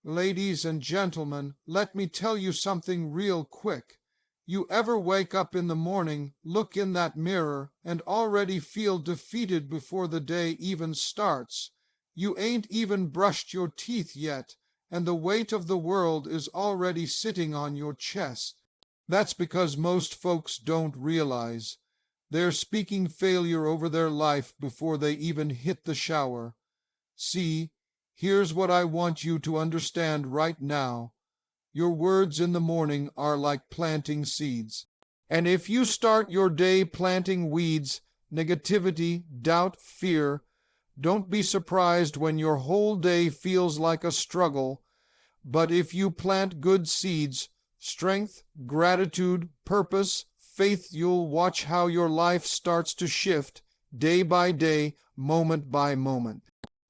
Ladies and gentlemen, let me tell you something real quick. You ever wake up in the morning, look in that mirror, and already feel defeated before the day even starts? You ain't even brushed your teeth yet, and the weight of the world is already sitting on your chest. That's because most folks don't realize they're speaking failure over their life before they even hit the shower. See, here's what I want you to understand right now. Your words in the morning are like planting seeds. And if you start your day planting weeds, negativity, doubt, fear, don't be surprised when your whole day feels like a struggle. But if you plant good seeds, strength, gratitude, purpose, faith, you'll watch how your life starts to shift day by day, moment by moment.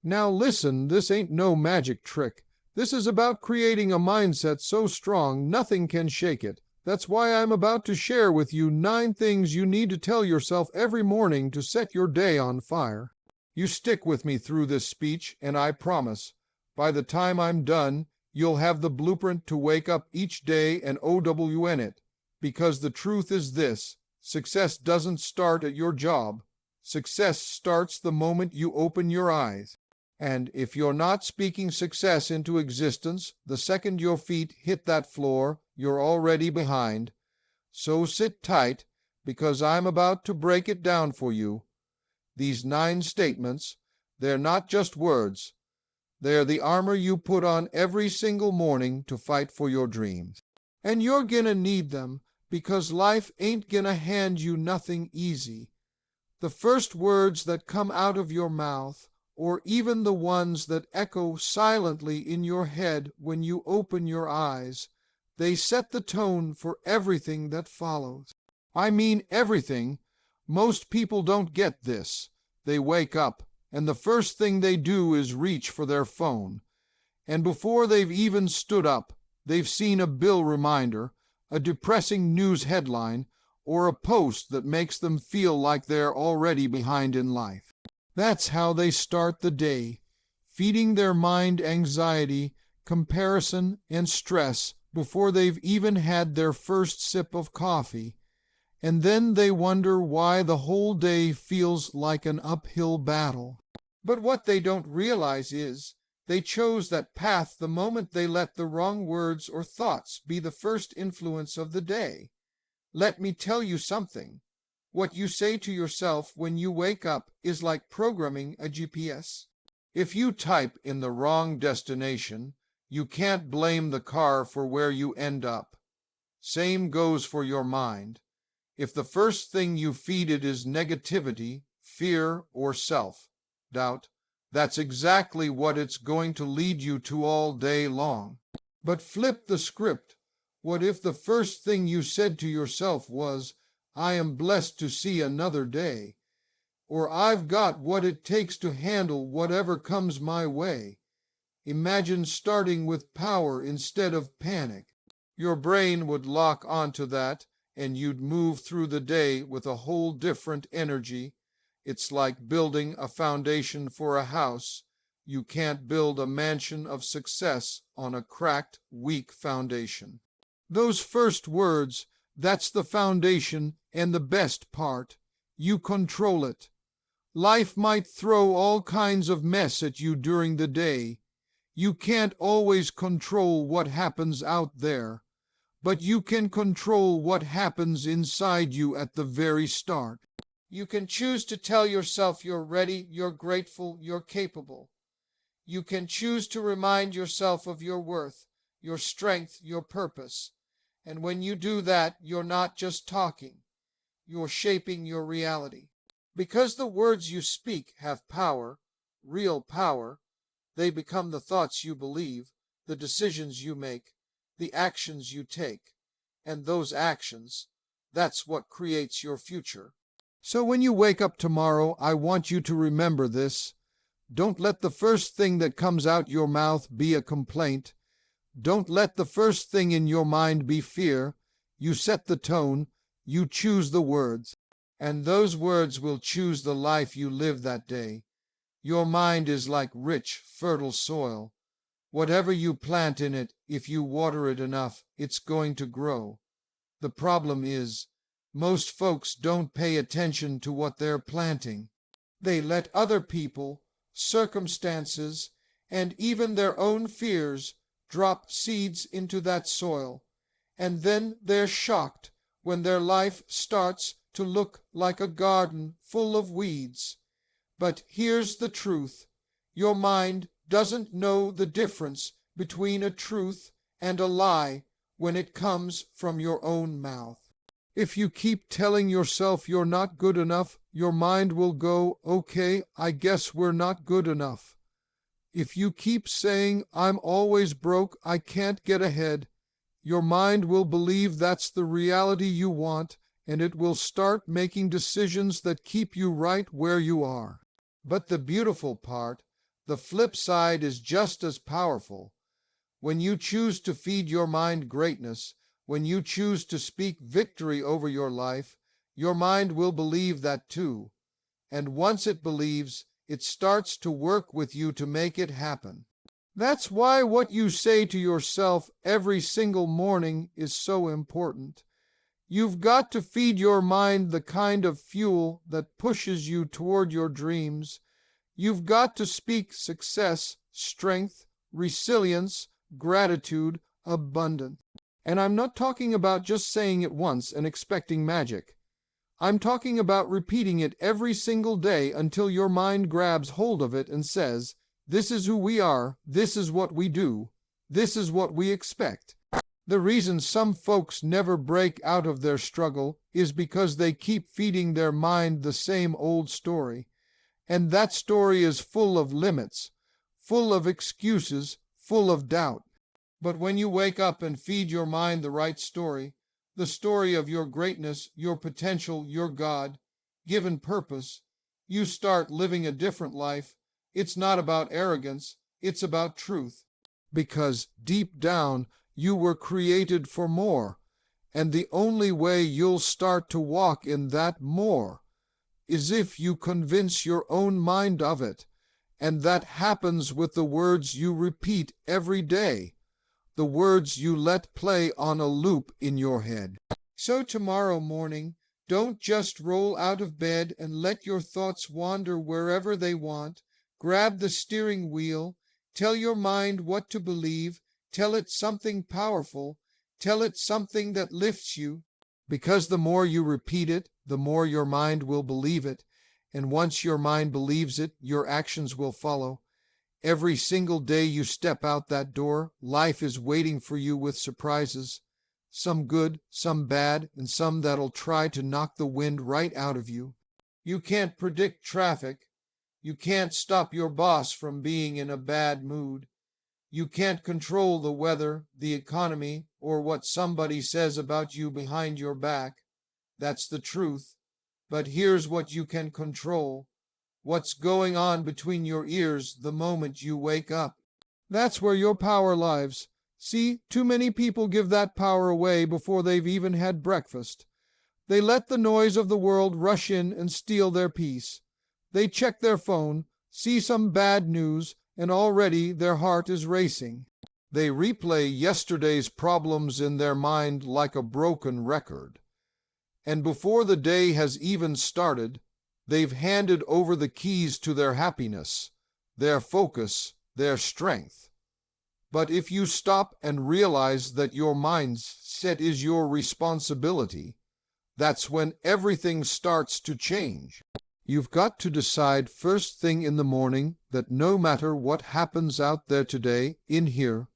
Now listen, this ain't no magic trick. This is about creating a mindset so strong nothing can shake it. That's why I'm about to share with you 9 things you need to tell yourself every morning to set your day on fire. You stick with me through this speech, and I promise, by the time I'm done, you'll have the blueprint to wake up each day and OWN it. Because the truth is this: success doesn't start at your job. Success starts the moment you open your eyes. And if you're not speaking success into existence, the second your feet hit that floor, you're already behind. So sit tight, because I'm about to break it down for you. These 9 statements, they're not just words. They're the armor you put on every single morning to fight for your dreams. And you're gonna need them, because life ain't gonna hand you nothing easy. The first words that come out of your mouth, or even the ones that echo silently in your head when you open your eyes, they set the tone for everything that follows. I mean everything. Most people don't get this. They wake up, and the first thing they do is reach for their phone. And before they've even stood up, they've seen a bill reminder, a depressing news headline, or a post that makes them feel like they're already behind in life. That's how they start the day, feeding their mind anxiety, comparison, and stress before they've even had their first sip of coffee. And then they wonder why the whole day feels like an uphill battle. But what they don't realize is they chose that path the moment they let the wrong words or thoughts be the first influence of the day. Let me tell you something. What you say to yourself when you wake up is like programming a GPS. If you type in the wrong destination, you can't blame the car for where you end up. Same goes for your mind. If the first thing you feed it is negativity, fear, or self-doubt, that's exactly what it's going to lead you to all day long. But flip the script. What if the first thing you said to yourself was, "I am blessed to see another day," or "I've got what it takes to handle whatever comes my way"? Imagine starting with power instead of panic. Your brain would lock onto that, and you'd move through the day with a whole different energy. It's like building a foundation for a house. You can't build a mansion of success on a cracked, weak foundation. Those first words, that's the foundation, and the best part, you control it. Life might throw all kinds of mess at you during the day. You can't always control what happens out there, but you can control what happens inside you at the very start. You can choose to tell yourself you're ready, you're grateful, you're capable. You can choose to remind yourself of your worth, your strength, your purpose. And when you do that, you're not just talking, you're shaping your reality. Because the words you speak have power, real power, they become the thoughts you believe, the decisions you make, the actions you take. And those actions, that's what creates your future. So when you wake up tomorrow, I want you to remember this. Don't let the first thing that comes out your mouth be a complaint. Don't let the first thing in your mind be fear. You set the tone, you choose the words, and those words will choose the life you live that day. Your mind is like rich, fertile soil. Whatever you plant in it, if you water it enough, it's going to grow. The problem is, most folks don't pay attention to what they're planting. They let other people, circumstances, and even their own fears drop seeds into that soil, and then they're shocked when their life starts to look like a garden full of weeds. But here's the truth. Your mind doesn't know the difference between a truth and a lie when it comes from your own mouth. If you keep telling yourself you're not good enough, your mind will go, okay, I guess we're not good enough. If you keep saying, I'm always broke, I can't get ahead, your mind will believe that's the reality you want, and it will start making decisions that keep you right where you are. But the beautiful part, the flip side, is just as powerful. When you choose to feed your mind greatness, when you choose to speak victory over your life, your mind will believe that too. And once it believes, it starts to work with you to make it happen. That's why what you say to yourself every single morning is so important. You've got to feed your mind the kind of fuel that pushes you toward your dreams. You've got to speak success, strength, resilience, gratitude, abundance. And I'm not talking about just saying it once and expecting magic. I'm talking about repeating it every single day until your mind grabs hold of it and says, this is who we are, this is what we do, this is what we expect. The reason some folks never break out of their struggle is because they keep feeding their mind the same old story. And that story is full of limits, full of excuses, full of doubt. But when you wake up and feed your mind the right story, the story of your greatness, your potential, your God-given purpose, you start living a different life. It's not about arrogance, it's about truth. Because deep down, you were created for more, and the only way you'll start to walk in that more is if you convince your own mind of it, and that happens with the words you repeat every day, the words you let play on a loop in your head. So tomorrow morning, don't just roll out of bed and let your thoughts wander wherever they want. Grab the steering wheel, tell your mind what to believe, tell it something powerful, tell it something that lifts you, because the more you repeat it, the more your mind will believe it, and once your mind believes it, your actions will follow. Every single day you step out that door, life is waiting for you with surprises, some good, some bad, and some that'll try to knock the wind right out of you. You can't predict traffic. You can't stop your boss from being in a bad mood. You can't control the weather, the economy, or what somebody says about you behind your back. That's the truth. But here's what you can control. What's going on between your ears the moment you wake up. That's where your power lies. See, too many people give that power away before they've even had breakfast. They let the noise of the world rush in and steal their peace. They check their phone, see some bad news, and already their heart is racing. They replay yesterday's problems in their mind like a broken record. And before the day has even started, they've handed over the keys to their happiness, their focus, their strength. But if you stop and realize that your mindset is your responsibility, that's when everything starts to change. You've got to decide first thing in the morning that no matter what happens out there today, in here,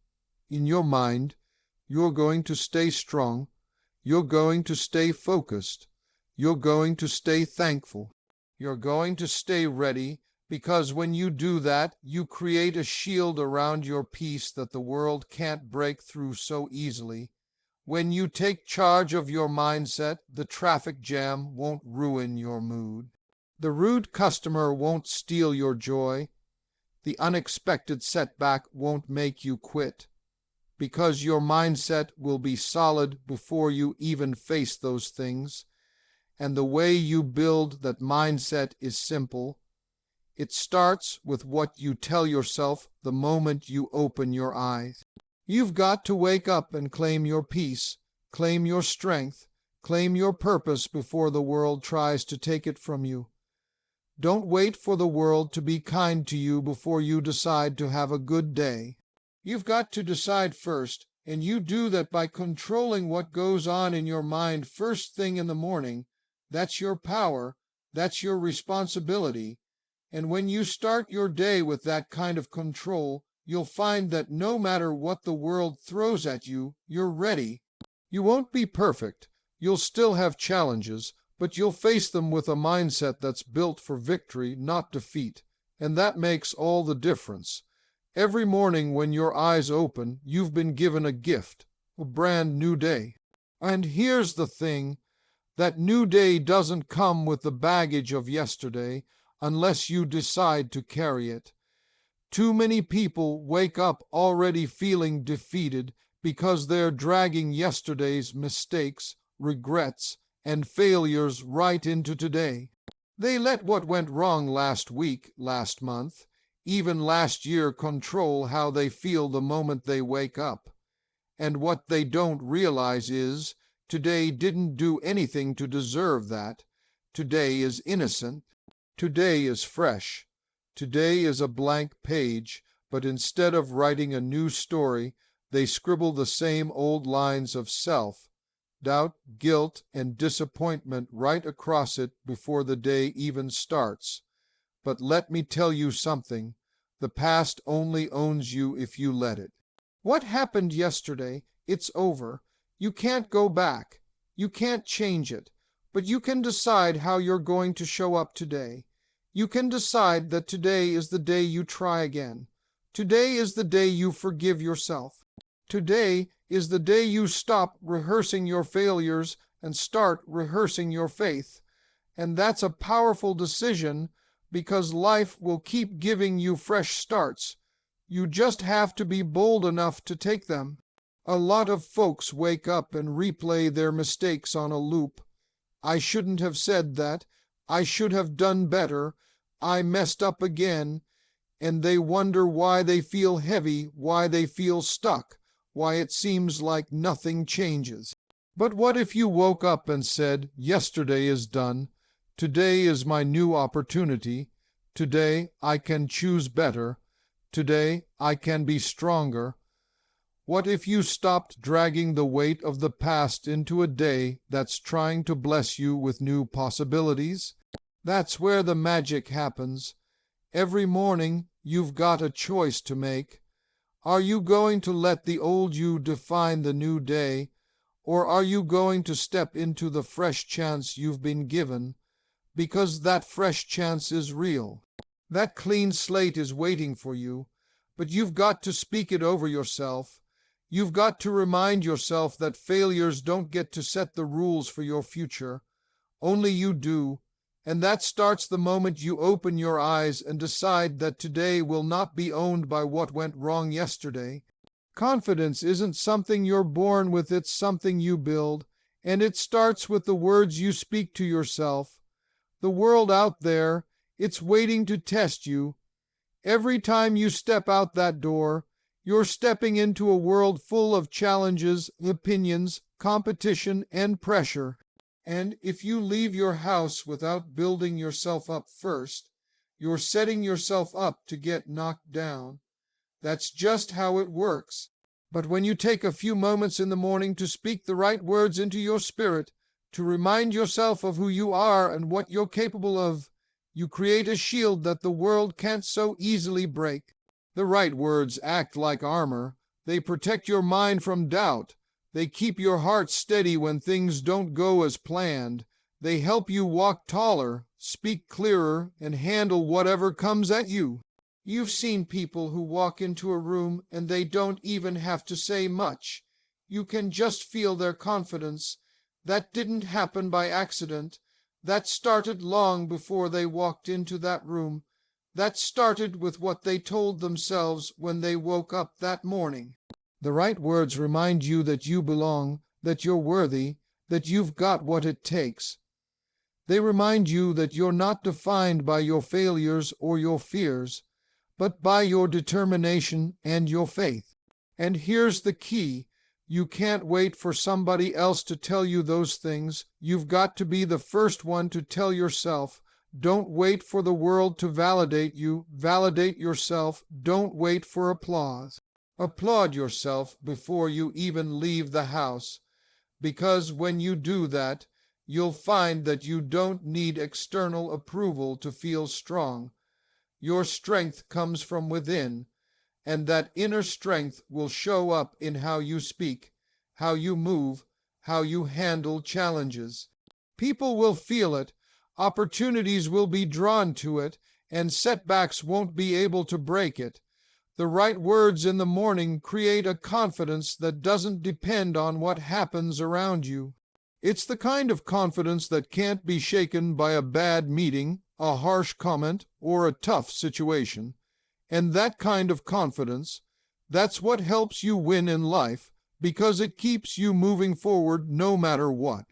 in your mind, you're going to stay strong, you're going to stay focused, you're going to stay thankful, you're going to stay ready, because when you do that, you create a shield around your peace that the world can't break through so easily. When you take charge of your mindset, the traffic jam won't ruin your mood. The rude customer won't steal your joy. The unexpected setback won't make you quit, because your mindset will be solid before you even face those things. And the way you build that mindset is simple. It starts with what you tell yourself the moment you open your eyes. You've got to wake up and claim your peace, claim your strength, claim your purpose before the world tries to take it from you. Don't wait for the world to be kind to you before you decide to have a good day. You've got to decide first, and you do that by controlling what goes on in your mind first thing in the morning. That's your power, that's your responsibility. And when you start your day with that kind of control, you'll find that no matter what the world throws at you, you're ready. You won't be perfect. You'll still have challenges, but you'll face them with a mindset that's built for victory, not defeat. And that makes all the difference. Every morning when your eyes open, you've been given a gift, a brand new day. And here's the thing, that new day doesn't come with the baggage of yesterday unless you decide to carry it. Too many people wake up already feeling defeated because they're dragging yesterday's mistakes, regrets, and failures right into today. They let what went wrong last week, last month, even last year control how they feel the moment they wake up. And what they don't realize is, today didn't do anything to deserve that. Today is innocent. Today is fresh. Today is a blank page, but instead of writing a new story, they scribble the same old lines of self, doubt, guilt, and disappointment right across it before the day even starts. But let me tell you something. The past only owns you if you let it. What happened yesterday, it's over. You can't go back. You can't change it. But you can decide how you're going to show up today. You can decide that today is the day you try again. Today is the day you forgive yourself. Today is the day you stop rehearsing your failures and start rehearsing your faith. And that's a powerful decision because life will keep giving you fresh starts. You just have to be bold enough to take them. A lot of folks wake up and replay their mistakes on a loop. I shouldn't have said that. I should have done better. I messed up again. And they wonder why they feel heavy, why they feel stuck, why it seems like nothing changes. But what if you woke up and said, yesterday is done. Today is my new opportunity. Today I can choose better. Today I can be stronger. What if you stopped dragging the weight of the past into a day that's trying to bless you with new possibilities? That's where the magic happens. Every morning you've got a choice to make. Are you going to let the old you define the new day, or are you going to step into the fresh chance you've been given? Because that fresh chance is real. That clean slate is waiting for you, but you've got to speak it over yourself. You've got to remind yourself that failures don't get to set the rules for your future. Only you do, and that starts the moment you open your eyes and decide that today will not be owned by what went wrong yesterday. Confidence isn't something you're born with, it's something you build, and it starts with the words you speak to yourself. The world out there, it's waiting to test you. Every time you step out that door, you're stepping into a world full of challenges, opinions, competition, and pressure. And if you leave your house without building yourself up first, you're setting yourself up to get knocked down. That's just how it works. But when you take a few moments in the morning to speak the right words into your spirit, to remind yourself of who you are and what you're capable of, you create a shield that the world can't so easily break. The right words act like armor. They protect your mind from doubt. They keep your heart steady when things don't go as planned. They help you walk taller, speak clearer, and handle whatever comes at you. You've seen people who walk into a room and they don't even have to say much. You can just feel their confidence. That didn't happen by accident. That started long before they walked into that room. That started with what they told themselves when they woke up that morning. The right words remind you that you belong, that you're worthy, that you've got what it takes. They remind you that you're not defined by your failures or your fears, but by your determination and your faith. And here's the key. You can't wait for somebody else to tell you those things. You've got to be the first one to tell yourself. Don't wait for the world to validate you. Validate yourself. Don't wait for applause. Applaud yourself before you even leave the house, because when you do that, you'll find that you don't need external approval to feel strong. Your strength comes from within, and that inner strength will show up in how you speak, how you move, how you handle challenges. People will feel it, opportunities will be drawn to it, and setbacks won't be able to break it. The right words in the morning create a confidence that doesn't depend on what happens around you. It's the kind of confidence that can't be shaken by a bad meeting, a harsh comment, or a tough situation. And that kind of confidence, that's what helps you win in life, because it keeps you moving forward no matter what.